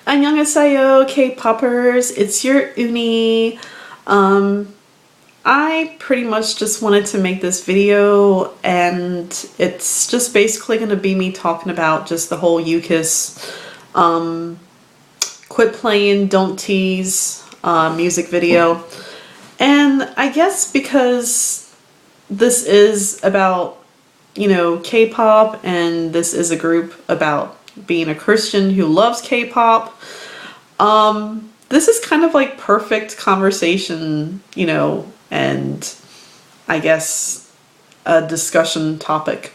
Annyeonghaseyo, K-Poppers, it's your Unnie. I pretty much just wanted to make this video, and it's just basically going to be me talking about just the whole UKISS, quit playing, don't tease, music video. And I guess because this is about, K-pop, and this is a group about being a Christian who loves K-pop, this is kind of like perfect conversation, and I guess a discussion topic.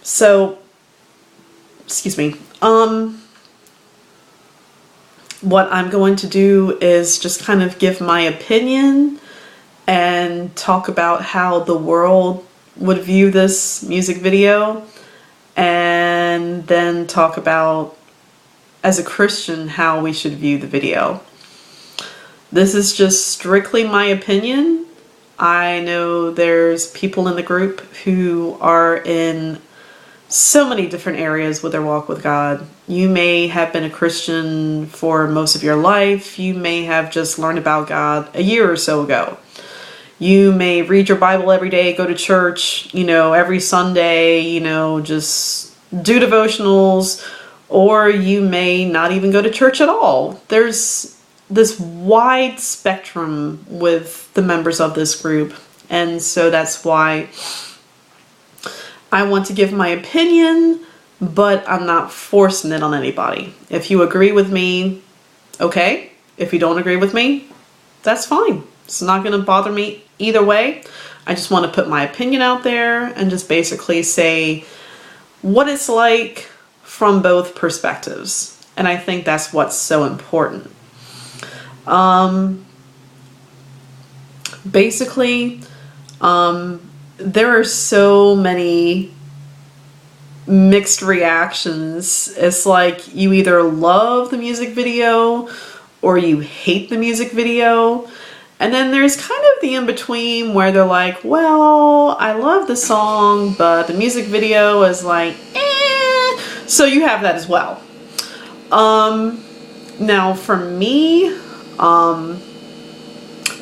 So, excuse me. What I'm going to do is just kind of give my opinion and talk about how the world would view this music video, and then talk about, as a Christian, how we should view the video. This is just strictly my opinion. I know there's people in the group who are in so many different areas with their walk with God. You may have been a Christian for most of your life. You may have just learned about God a year or so ago. You may read your Bible every day, go to church, every Sunday, just do devotionals, or you may not even go to church at all. There's this wide spectrum with the members of this group, and so that's why I want to give my opinion, but I'm not forcing it on anybody. If you agree with me, okay. If you don't agree with me, that's fine. It's not going to bother me either way. I just want to put my opinion out there and just basically say what it's like from both perspectives. And I think that's what's so important. Basically, there are so many mixed reactions. It's like you either love the music video or you hate the music video. And then there's kind of the in-between where they're like, well, I love the song, but the music video is like, eh. So you have that as well. Now for me,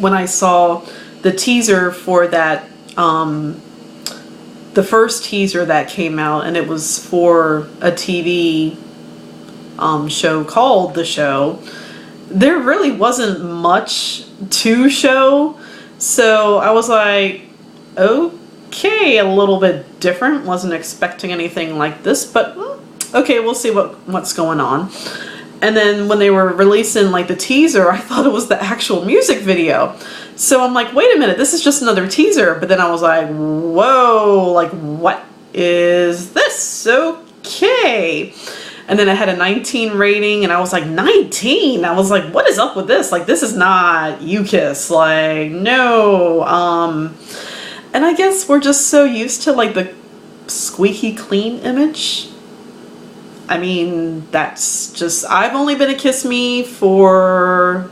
when I saw the teaser for that, the first teaser that came out, and it was for a TV show called The Show, there really wasn't much to show, so I was like, okay, a little bit different. Wasn't expecting anything like this, but okay, we'll see what's going on. And then when they were releasing like the teaser, I thought it was the actual music video. So I'm like, wait a minute, this is just another teaser. But then I was like, whoa, like what is this? Okay. And then it had a 19 rating, and I was like, 19? I was like, what is up with this? Like, this is not UKISS. Like, no. And I guess we're just so used to like the squeaky clean image. I mean, that's just, I've only been a Kiss Me for,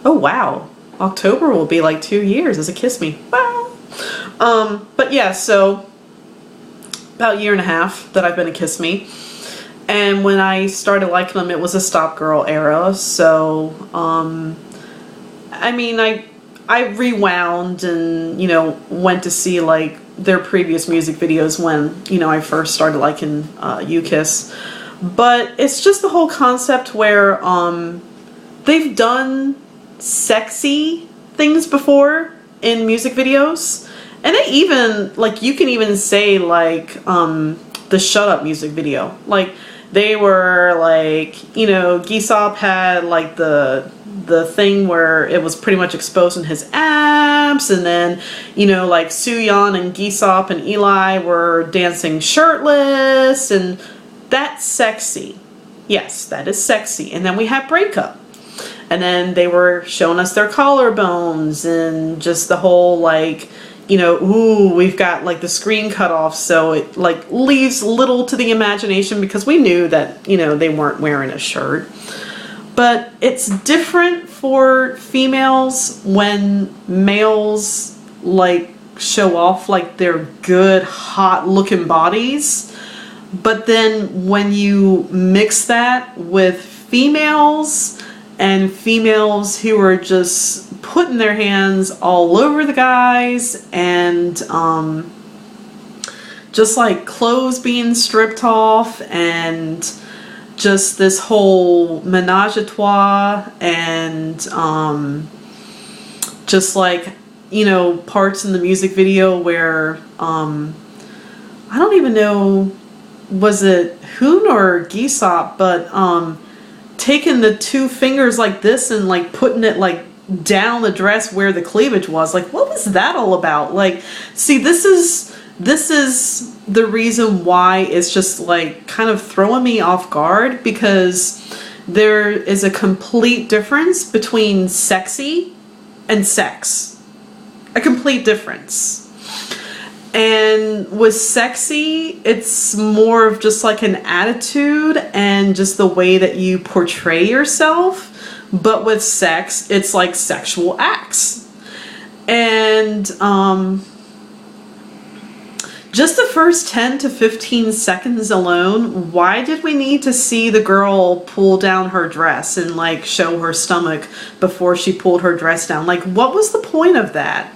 oh wow, October will be like 2 years as a Kiss Me. Wow. But yeah, so about a year and a half that I've been a Kiss Me. And when I started liking them, it was a Stop Girl era. So, I mean, I rewound and, went to see like their previous music videos when, I first started liking UKISS. But it's just the whole concept where they've done sexy things before in music videos. And they even, like, you can even say like the Shut Up music video. Like, they were like, Gisop had like the thing where it was pretty much exposing his abs, and then, like Sooyeon and Gisop and Eli were dancing shirtless, and that's sexy. Yes, that is sexy. And then we had Breakup. And then they were showing us their collarbones and just the whole like, ooh, we've got like the screen cut off, so it like leaves little to the imagination because we knew that, they weren't wearing a shirt. But it's different for females when males like show off like their good, hot looking bodies. But then when you mix that with females, and females who were just putting their hands all over the guys, and just like clothes being stripped off, and just this whole menage a trois, and just like, you know, parts in the music video where I don't even know, was it Hoon or Geesop, but taking the two fingers like this and like putting it like down the dress where the cleavage was. Like, what was that all about? Like, see, this is the reason why it's just like kind of throwing me off guard, because there is a complete difference between sexy and sex. A complete difference. And with sexy, it's more of just like an attitude and just the way that you portray yourself. But with sex, it's like sexual acts. And just the first 10 to 15 seconds alone, why did we need to see the girl pull down her dress and like show her stomach before she pulled her dress down? Like, what was the point of that?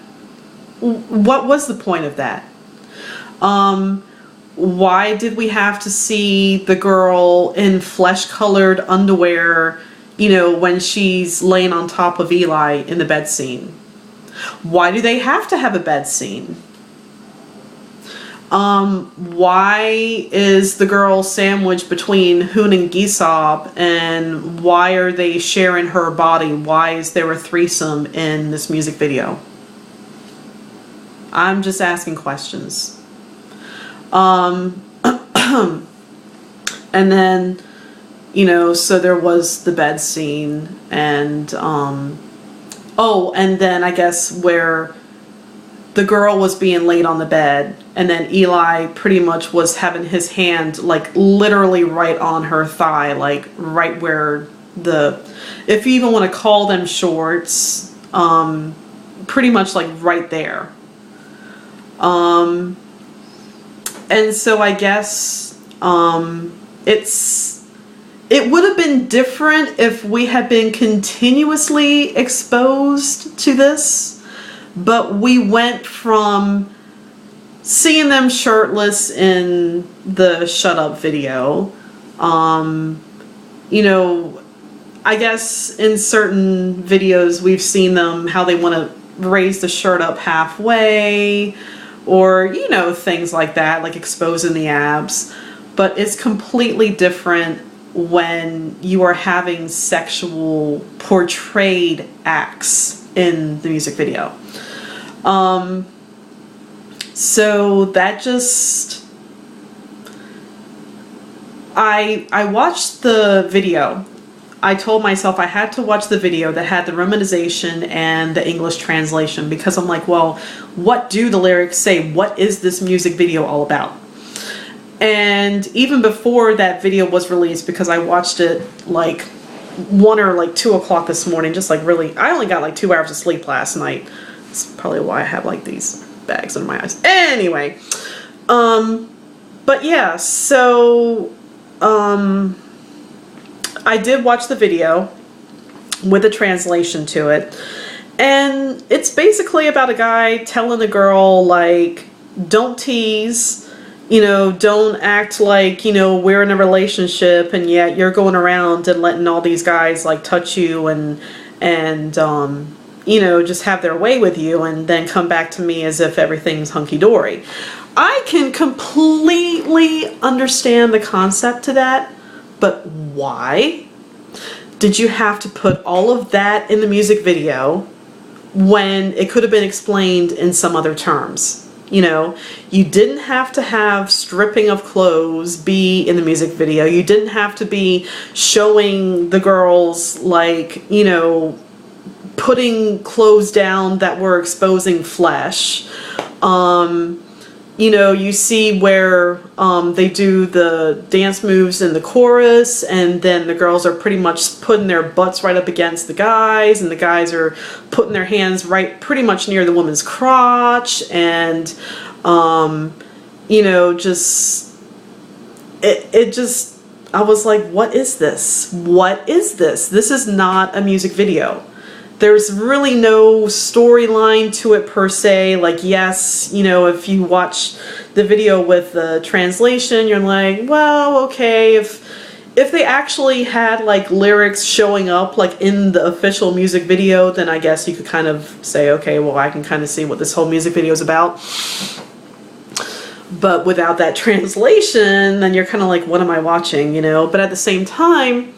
What was the point of that? Why did we have to see the girl in flesh-colored underwear, you know, when she's laying on top of Eli in the bed scene? Why do they have to have a bed scene? Why is the girl sandwiched between Hoon and Geesop, and why are they sharing her body? Why is there a threesome in this music video? I'm just asking questions. And then, you know, so there was the bed scene, and oh, and then I guess where the girl was being laid on the bed, and then Eli pretty much was having his hand like literally right on her thigh, like right where the, if you even want to call them shorts, pretty much like right there. And so I guess it would have been different if we had been continuously exposed to this, but we went from seeing them shirtless in the Shut Up video, you know, I guess in certain videos we've seen them how they want to raise the shirt up halfway, or, you know, things like that, like exposing the abs. But it's completely different when you are having sexual portrayed acts in the music video. So that just, I watched the video. I told myself I had to watch the video that had the romanization and the English translation, because I'm like, well, what do the lyrics say? What is this music video all about? And even before that video was released, because I watched it like 1 or like 2 o'clock this morning, just like really, I only got like 2 hours of sleep last night. That's probably why I have like these bags under my eyes. Anyway, but yeah, so, I did watch the video with a translation to it, and it's basically about a guy telling a girl, like, don't tease, you know, don't act like, you know, we're in a relationship, and yet you're going around and letting all these guys, like, touch you and you know, just have their way with you, and then come back to me as if everything's hunky-dory. I can completely understand the concept to that, but why did you have to put all of that in the music video when it could have been explained in some other terms? You know, you didn't have to have stripping of clothes be in the music video. You didn't have to be showing the girls, like, you know, putting clothes down that were exposing flesh. You know, you see where they do the dance moves in the chorus, and then the girls are pretty much putting their butts right up against the guys, and the guys are putting their hands right pretty much near the woman's crotch, and you know, just it just, I was like, what is this? What is this? This is not a music video. There's really no storyline to it per se. Like, yes, you know, if you watch the video with the translation, you're like, well, okay, if they actually had like lyrics showing up like in the official music video, then I guess you could kind of say, okay, well, I can kind of see what this whole music video is about. But without that translation, then you're kind of like, what am I watching, you know? But at the same time,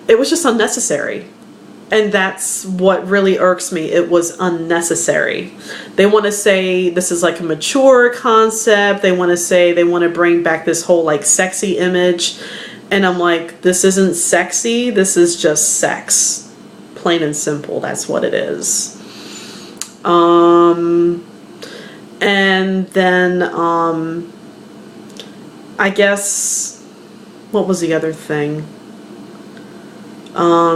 it was just unnecessary. And that's what really irks me. It was unnecessary. They want to say this is like a mature concept. They want to say they want to bring back this whole like sexy image. And I'm like, this isn't sexy. This is just sex. Plain and simple. That's what it is. And then, I guess, what was the other thing? I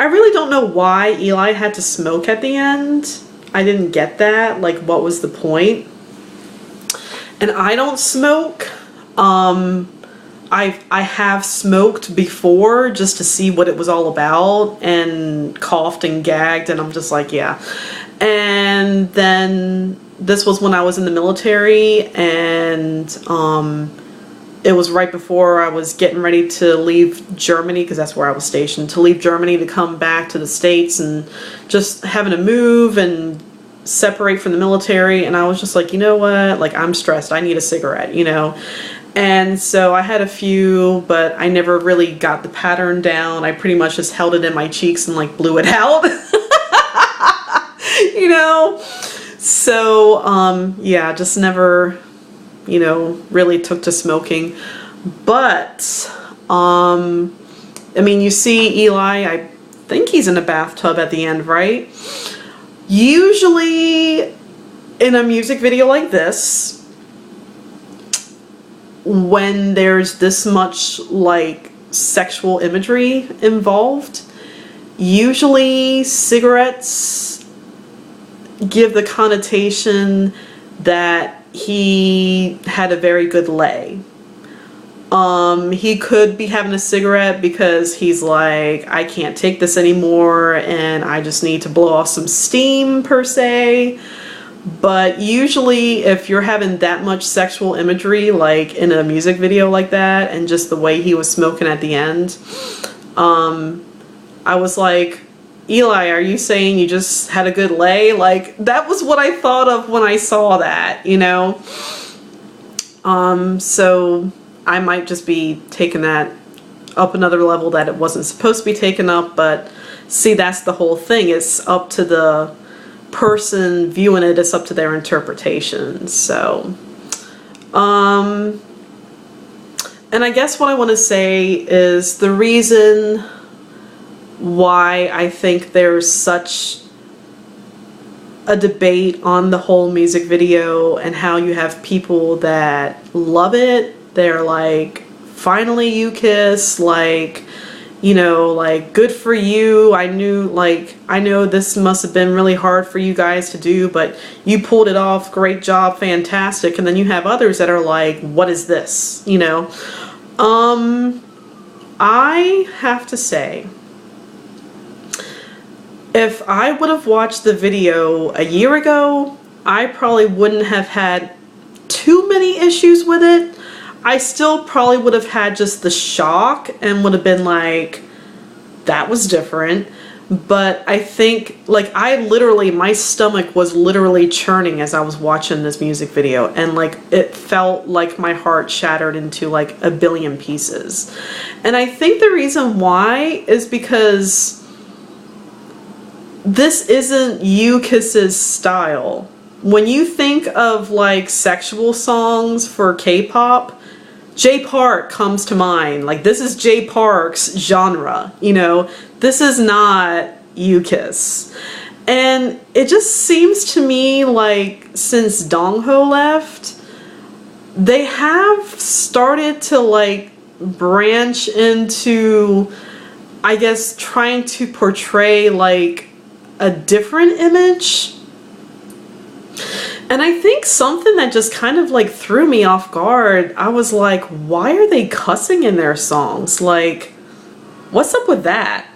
really don't know why Eli had to smoke at the end. I didn't get that. Like, what was the point? And I don't smoke. I have smoked before just to see what it was all about, and coughed and gagged, and I'm just like, yeah. And then this was when I was in the military, and it was right before I was getting ready to leave Germany, because that's where I was stationed, to leave Germany to come back to the States, and just having to move and separate from the military. And I was just like, you know what, like, I'm stressed, I need a cigarette, you know. And so I had a few, but I never really got the pattern down. I pretty much just held it in my cheeks and like blew it out. You know, so yeah, just never, you know, really took to smoking. But I mean, you see Eli, I think he's in a bathtub at the end, right? Usually in a music video like this, when there's this much like sexual imagery involved, usually cigarettes give the connotation that he had a very good lay. He could be having a cigarette because he's like, I can't take this anymore and I just need to blow off some steam per se. But usually if you're having that much sexual imagery like in a music video like that, and just the way he was smoking at the end, I was like, Eli, are you saying you just had a good lay? Like, that was what I thought of when I saw that, you know? So I might just be taking that up another level that it wasn't supposed to be taken up, but see, that's the whole thing. It's up to the person viewing it. It's up to their interpretation. So, and I guess what I want to say is the reason why I think there's such a debate on the whole music video, and how you have people that love it. They're like, finally you kiss, like, you know, like, good for you. I know this must have been really hard for you guys to do, but you pulled it off, great job, fantastic. And then you have others that are like, what is this, you know? I have to say, if I would have watched the video a year ago, I probably wouldn't have had too many issues with it. I still probably would have had just the shock and would have been like, that was different. But I think, like, my stomach was literally churning as I was watching this music video, and like, it felt like my heart shattered into like a billion pieces. And I think the reason why is because this isn't U-Kiss's style. When you think of like sexual songs for K-pop, J Park comes to mind. Like, this is J Park's genre, you know? This is not U-Kiss. And it just seems to me like since Dongho left, they have started to like branch into, I guess, trying to portray like a different image. And I think something that just kind of like threw me off guard, I was like, why are they cussing in their songs? Like, what's up with that?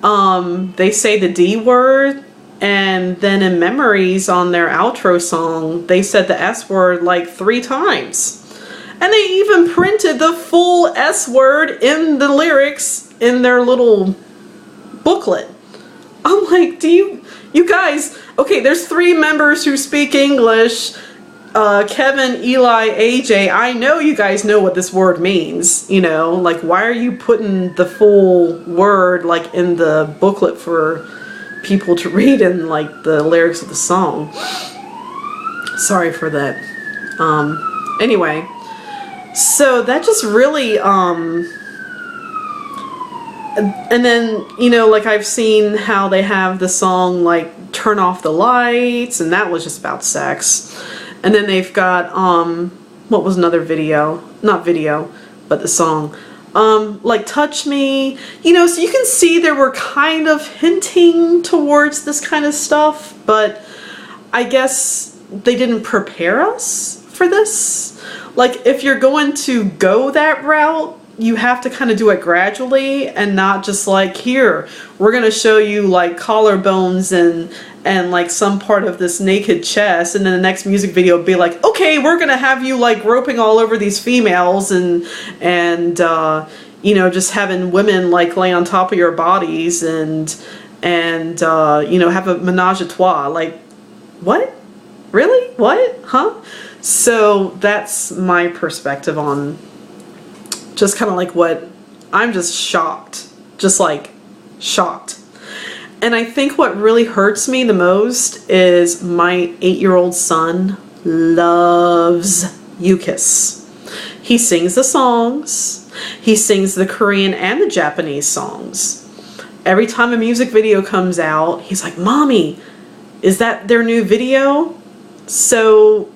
They say the D word, and then in Memories on their outro song, they said the S word like 3 times. And they even printed the full S word in the lyrics in their little booklet. I'm like, you guys, okay, there's 3 members who speak English, Kevin, Eli, AJ. I know you guys know what this word means, you know, like, why are you putting the full word like in the booklet for people to read in like the lyrics of the song? Sorry for that. Anyway, so that just really, and then, you know, like I've seen how they have the song like Turn Off the Lights, and that was just about sex. And then they've got, what was another video? Not video, but the song. Like Touch Me. You know, so you can see they were kind of hinting towards this kind of stuff, but I guess they didn't prepare us for this. Like, if you're going to go that route, you have to kind of do it gradually and not just like, here, we're going to show you like collarbones and like some part of this naked chest, and then the next music video would be like, okay, we're going to have you like groping all over these females and you know, just having women like lay on top of your bodies and you know, have a menage a trois. Like, what? Really? What? Huh? So that's my perspective on just kind of like what I'm just shocked, just like shocked. And I think what really hurts me the most is my 8-year-old son loves UKISS. He sings the songs. He sings the Korean and the Japanese songs. Every time a music video comes out, he's like, Mommy, is that their new video? So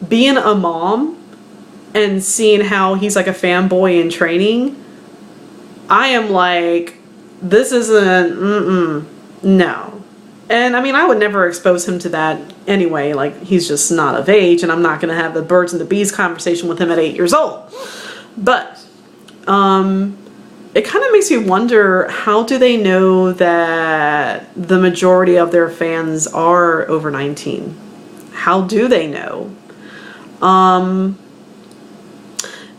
being a mom and seeing how he's like a fanboy in training, I am like, this isn't, no. And I mean, I would never expose him to that anyway. Like, he's just not of age, and I'm not going to have the birds and the bees conversation with him at 8 years old. But it kind of makes me wonder, how do they know that the majority of their fans are over 19? How do they know?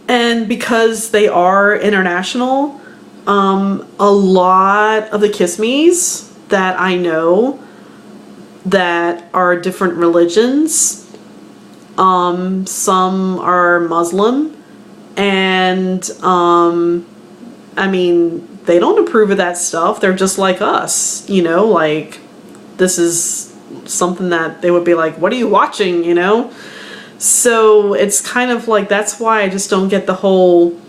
And because they are international, a lot of the Kiss Me's that I know that are different religions, some are Muslim, and I mean, they don't approve of that stuff. They're just like us, you know, like, this is something that they would be like, what are you watching, you know? So it's kind of like, that's why I just don't get the whole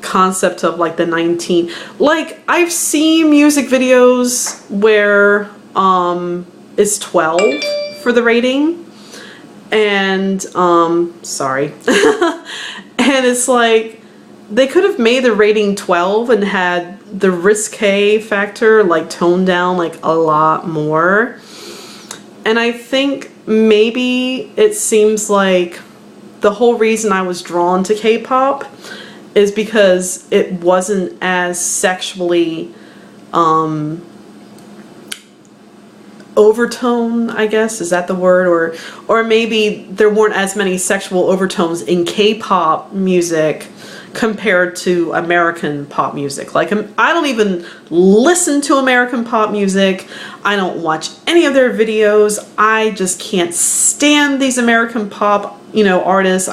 concept of like the 19. Like, I've seen music videos where it's 12 for the rating, and sorry. And it's like, they could have made the rating 12 and had the risque factor like toned down like a lot more. And I think maybe it seems like the whole reason I was drawn to K-pop is because it wasn't as sexually overtone, I guess, is that the word? Or maybe there weren't as many sexual overtones in K-pop music compared to American pop music. Like, I don't even listen to American pop music. I don't watch any of their videos. I just can't stand these American pop, you know, artists.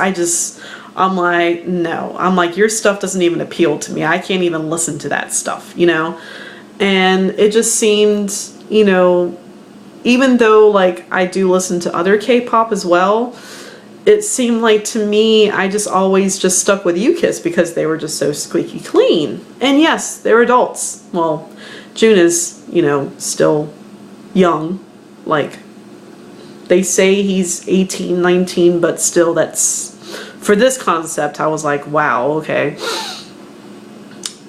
I'm like, no. I'm like, your stuff doesn't even appeal to me. I can't even listen to that stuff, you know? And it just seemed, you know, even though like I do listen to other K-pop as well, it seemed like to me, I just always just stuck with UKISS because they were just so squeaky clean. And yes, they're adults. Well, June is, you know, still young. Like, they say he's 18, 19, but still that's, for this concept, I was like, wow, okay.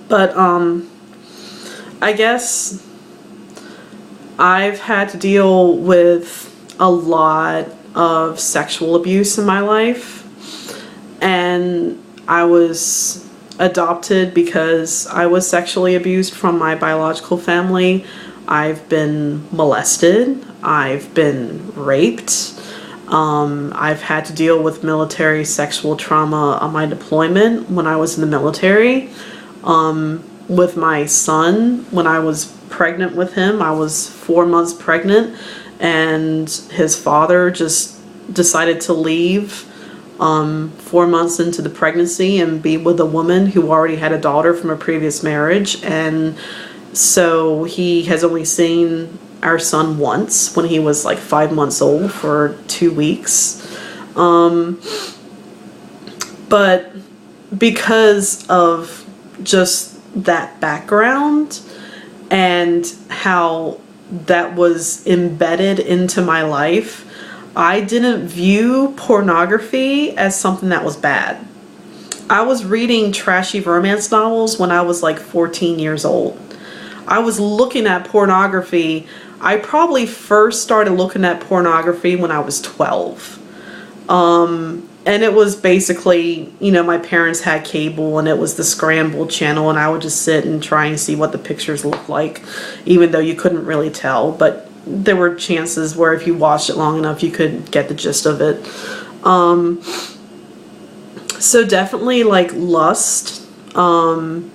But, I guess I've had to deal with a lot of sexual abuse in my life. And I was adopted because I was sexually abused from my biological family. I've been molested. I've been raped. I've had to deal with military sexual trauma on my deployment when I was in the military. With my son, when I was pregnant with him, I was 4 months pregnant, and his father just decided to leave 4 months into the pregnancy and be with a woman who already had a daughter from a previous marriage. And so he has only seen our son once when he was like 5 months old for 2 weeks. But because of just that background and how that was embedded into my life, I didn't view pornography as something that was bad. I was reading trashy romance novels when I was like 14 years old. I was looking at pornography. I probably first started looking at pornography when I was 12. And it was basically, you know, my parents had cable and it was the scrambled channel, and I would just sit and try and see what the pictures looked like, even though you couldn't really tell. But there were chances where if you watched it long enough, you could get the gist of it. So definitely like lust, and,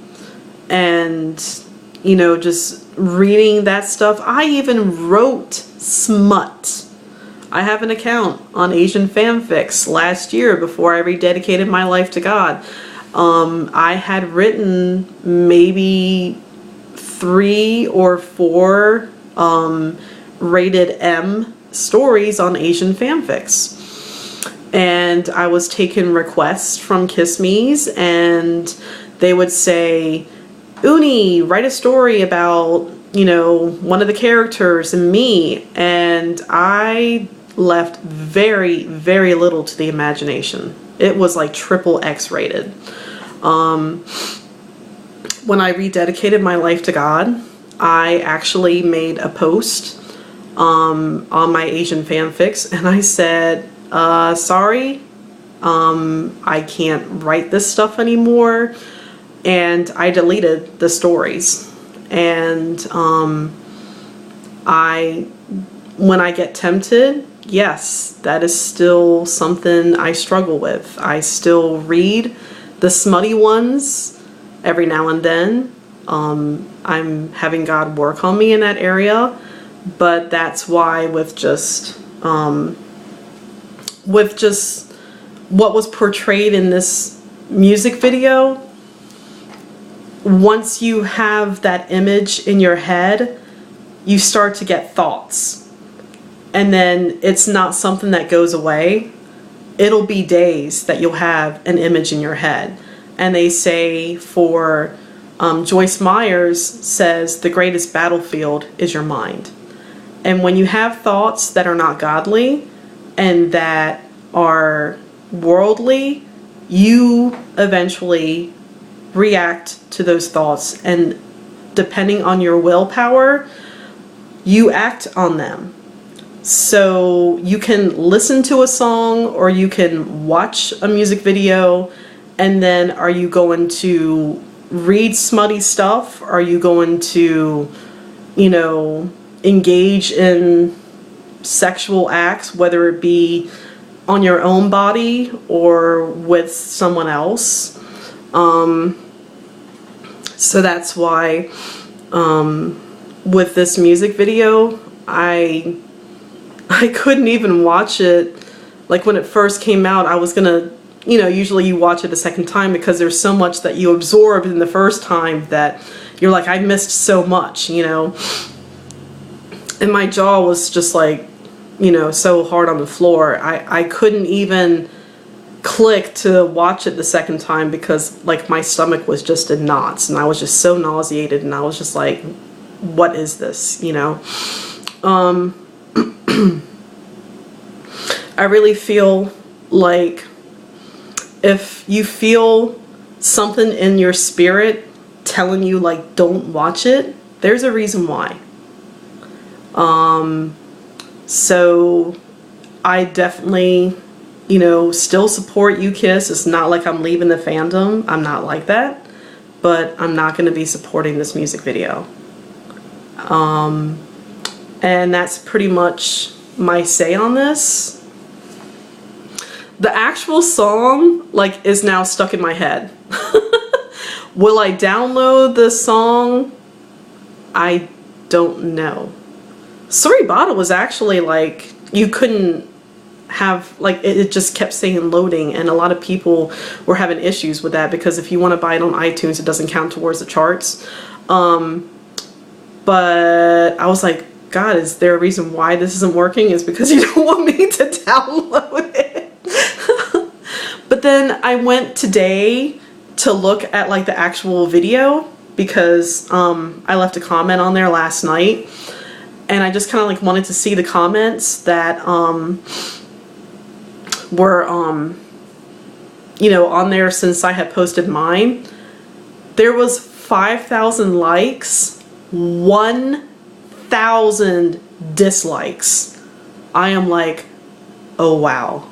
you know, just reading that stuff. I even wrote smut. I have an account on Asian fanfics last year before I rededicated my life to God. I had written maybe 3 or 4 rated M stories on Asian fanfics. And I was taking requests from Kiss Me's, and they would say, Unnie, write a story about, you know, one of the characters and me. And I left very, very little to the imagination. It was like XXX rated. When I rededicated my life to God, I actually made a post on my Asian fanfics, and I said, sorry, I can't write this stuff anymore, and I deleted the stories. And when I get tempted, yes, that is still something I struggle with. I still read the smutty ones every now and then. I'm having God work on me in that area, but that's why with just what was portrayed in this music video, once you have that image in your head, you start to get thoughts. And then it's not something that goes away. It'll be days that you'll have an image in your head. And they say for Joyce Myers says the greatest battlefield is your mind. And when you have thoughts that are not godly and that are worldly, you eventually react to those thoughts. And depending on your willpower, you act on them. So you can listen to a song or you can watch a music video, and then are you going to read smutty stuff? Are you going to, you know, engage in sexual acts, whether it be on your own body or with someone else? So that's why with this music video, I couldn't even watch it. Like when it first came out, I was gonna, you know, usually you watch it a second time because there's so much that you absorbed in the first time that you're like, I missed so much, you know. And my jaw was just like, you know, so hard on the floor. I couldn't even click to watch it the second time because like my stomach was just in knots and I was just so nauseated, and I was just like, what is this, you know? I really feel like if you feel something in your spirit telling you like don't watch it, there's a reason why. So I definitely, you know, still support UKISS. It's not like I'm leaving the fandom. I'm not like that. But I'm not going to be supporting this music video. And that's pretty much my say on this. The actual song, like, is now stuck in my head. Will I download the song? I don't know. Suribata was actually like, you couldn't have, like, it just kept saying loading, and a lot of people were having issues with that because if you want to buy it on iTunes, it doesn't count towards the charts. But I was like, God, is there a reason why this isn't working? Is because you don't want me to download it. But then I went today to look at like the actual video because I left a comment on there last night, and I just kind of like wanted to see the comments that were you know, on there since I had posted mine. There was 5,000 likes, 1,000 dislikes. I am like, oh wow.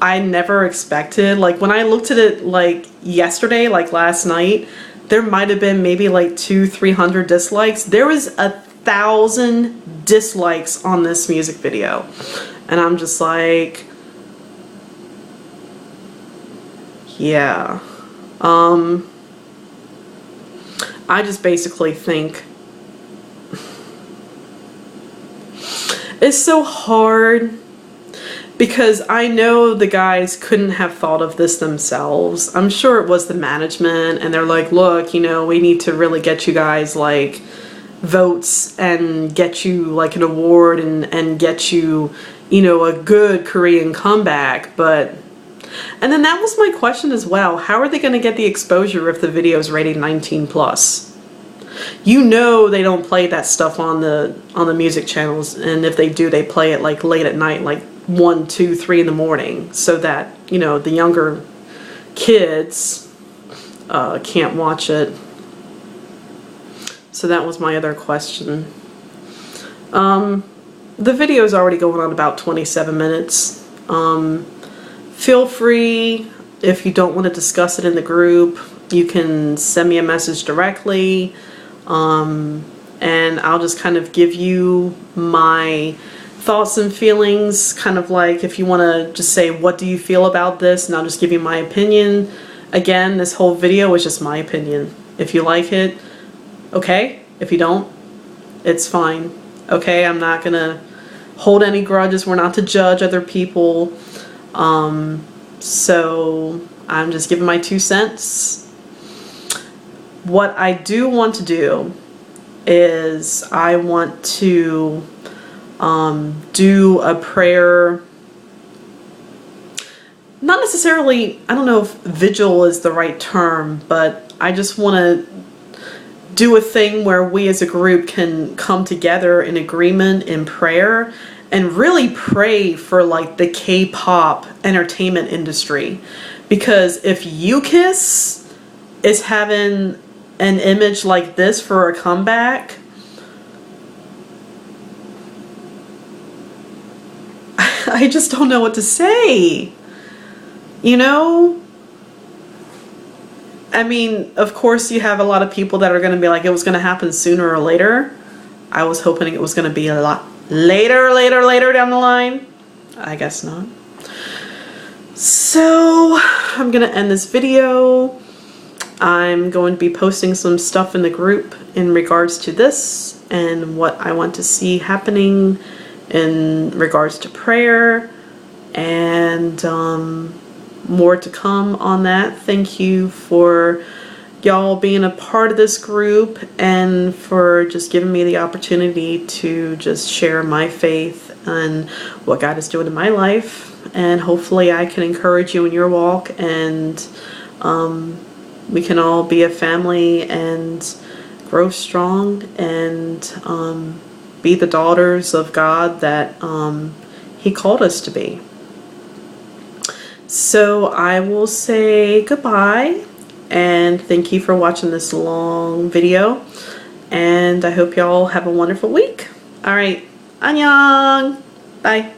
I never expected, like when I looked at it like yesterday, like last night, there might have been maybe like 200-300 dislikes. There was 1,000 dislikes on this music video. And I'm just like, yeah. I just basically think it's so hard because I know the guys couldn't have thought of this themselves. I'm sure it was the management, and they're like, look, you know, we need to really get you guys like votes and get you like an award and get you, you know, a good Korean comeback. But and then that was my question as well. How are they going to get the exposure if the video is rated 19+? You know they don't play that stuff on the music channels, and if they do, they play it like late at night, like 1, 2, 3 in the morning, so that, you know, the younger kids can't watch it. So that was my other question. The video is already going on about 27 minutes. Feel free, if you don't want to discuss it in the group, you can send me a message directly, and I'll just kind of give you my thoughts and feelings, kind of like if you want to just say, what do you feel about this, and I'll just give you my opinion. Again, this whole video is just my opinion. If you like it, okay. If you don't, it's fine. Okay, I'm not gonna hold any grudges. We're not to judge other people. So I'm just giving my 2 cents. What I do want to do is I want to do a prayer. Not necessarily, I don't know if vigil is the right term, but I just want to do a thing where we as a group can come together in agreement in prayer and really pray for like the K-pop entertainment industry. Because if UKISS is having an image like this for a comeback, I just don't know what to say. You know? I mean, of course you have a lot of people that are going to be like, it was going to happen sooner or later. I was hoping it was going to be a lot later down the line. I guess not. So I'm going to end this video. I'm going to be posting some stuff in the group in regards to this and what I want to see happening in regards to prayer, and more to come on that. Thank you for y'all being a part of this group and for just giving me the opportunity to just share my faith and what God is doing in my life, and hopefully I can encourage you in your walk, and we can all be a family and grow strong and be the daughters of God that He called us to be. So I will say goodbye, and thank you for watching this long video, and I hope y'all have a wonderful week. Alright, annyeong! Bye!